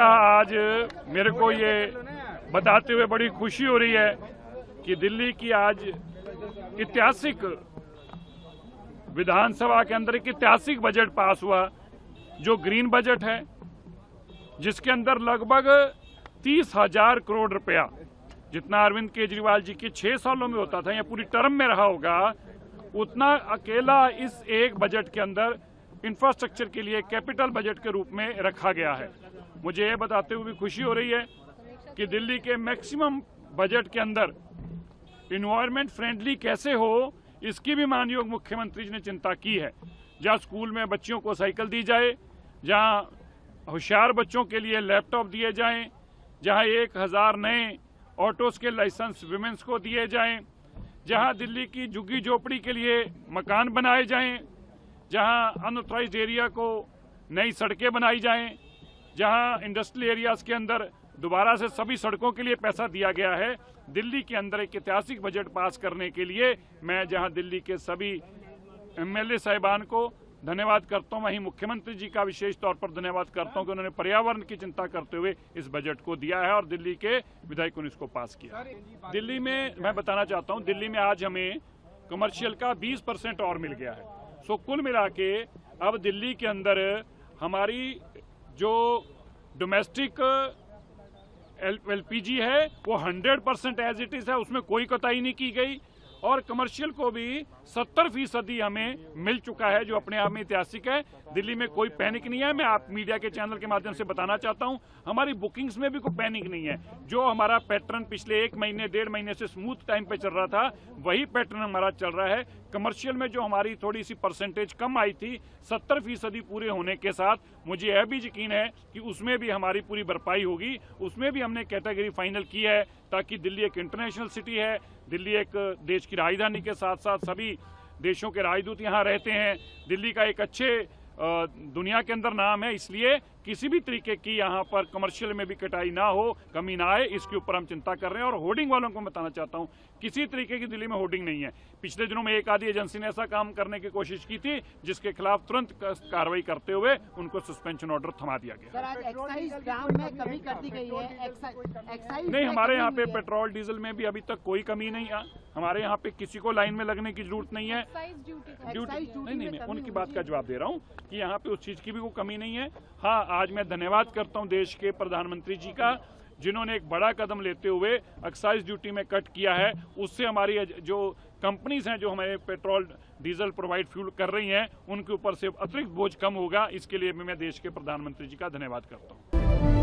का आज मेरे को ये बताते हुए बड़ी खुशी हो रही है कि दिल्ली की आज ऐतिहासिक विधानसभा के अंदर एक ऐतिहासिक बजट पास हुआ, जो ग्रीन बजट है, जिसके अंदर लगभग 30,000 करोड़ रुपया, जितना अरविंद केजरीवाल जी के 6 सालों में होता था या पूरी टर्म में रहा होगा, उतना अकेला इस एक बजट के अंदर इंफ्रास्ट्रक्चर के लिए कैपिटल बजट के रूप में रखा गया है। मुझे ये बताते हुए भी खुशी हो रही है कि दिल्ली के मैक्सिमम बजट के अंदर इन्वायरमेंट फ्रेंडली कैसे हो, इसकी भी माननीय मुख्यमंत्री जी ने चिंता की है। जहाँ स्कूल में बच्चियों को साइकिल दी जाए, जहाँ होशियार बच्चों के लिए लैपटॉप दिए जाएं, जहाँ 1000 नए ऑटोस के लाइसेंस विमेंस को दिए जाएं, जहाँ दिल्ली की झुग्गी झोपड़ी के लिए मकान बनाए जाएं, जहाँ अनऑथराइज्ड एरिया को नई सड़कें बनाई जाएं, जहाँ इंडस्ट्रियल एरियाज के अंदर दोबारा से सभी सड़कों के लिए पैसा दिया गया है। दिल्ली के अंदर एक ऐतिहासिक बजट पास करने के लिए मैं जहाँ दिल्ली के सभी एमएलए साहिबान को धन्यवाद करता हूँ, वहीं मुख्यमंत्री जी का विशेष तौर पर धन्यवाद करता हूँ कि उन्होंने पर्यावरण की चिंता करते हुए इस बजट को दिया है और दिल्ली के विधायकों ने इसको पास किया। दिल्ली में मैं बताना चाहता हूँ, दिल्ली में आज हमें कमर्शियल का 20% और मिल गया है। सो कुल मिला के अब दिल्ली के अंदर हमारी जो डोमेस्टिक एलपीजी है वो 100% एज इट इज है, उसमें कोई कोताही नहीं की गई, और कमर्शियल को भी 70% हमें मिल चुका है, जो अपने आप में ऐतिहासिक है। दिल्ली में कोई पैनिक नहीं है। मैं आप मीडिया के चैनल के माध्यम से बताना चाहता हूं, हमारी बुकिंग्स में भी कोई पैनिक नहीं है। जो हमारा पैटर्न पिछले 1 महीने 1.5 महीने से स्मूथ टाइम पे चल रहा था, वही पैटर्न हमारा चल रहा है। कमर्शियल में जो हमारी थोड़ी सी परसेंटेज कम आई थी, 70% पूरे होने के साथ मुझे यह भी यकीन है कि उसमें भी हमारी पूरी भरपाई होगी। उसमें भी हमने कैटेगरी फाइनल की है, ताकि दिल्ली एक इंटरनेशनल सिटी है, दिल्ली एक देश की राजधानी के साथ साथ सभी देशों के राजदूत यहाँ रहते हैं। दिल्ली का एक अच्छे दुनिया के अंदर नाम है, इसलिए किसी भी तरीके की यहाँ पर कमर्शियल में भी कटाई ना हो, कमी ना आए, इसके ऊपर हम चिंता कर रहे हैं। और होर्डिंग वालों को बताना चाहता हूँ, किसी तरीके की दिल्ली में होर्डिंग नहीं है। पिछले दिनों में एक आधी एजेंसी ने ऐसा काम करने की कोशिश की थी, जिसके खिलाफ तुरंत कार्रवाई करते हुए उनको सस्पेंशन ऑर्डर थमा दिया गया। नहीं, हमारे यहाँ पे पेट्रोल डीजल में भी अभी तक कोई कमी नहीं है। हमारे यहाँ पे किसी को लाइन में लगने की जरूरत नहीं है। ड्यूटी नहीं, मैं उनकी बात का जवाब दे रहा हूँ कि यहाँ पे उस चीज की भी कोई कमी नहीं है। हाँ, आज मैं धन्यवाद करता हूँ देश के प्रधानमंत्री जी का, जिन्होंने एक बड़ा कदम लेते हुए एक्साइज ड्यूटी में कट किया है। उससे हमारी जो कंपनीज हैं, जो हमें पेट्रोल डीजल प्रोवाइड फ्यूल कर रही हैं, उनके ऊपर से अतिरिक्त बोझ कम होगा। इसके लिए मैं देश के प्रधानमंत्री जी का धन्यवाद करता हूँ।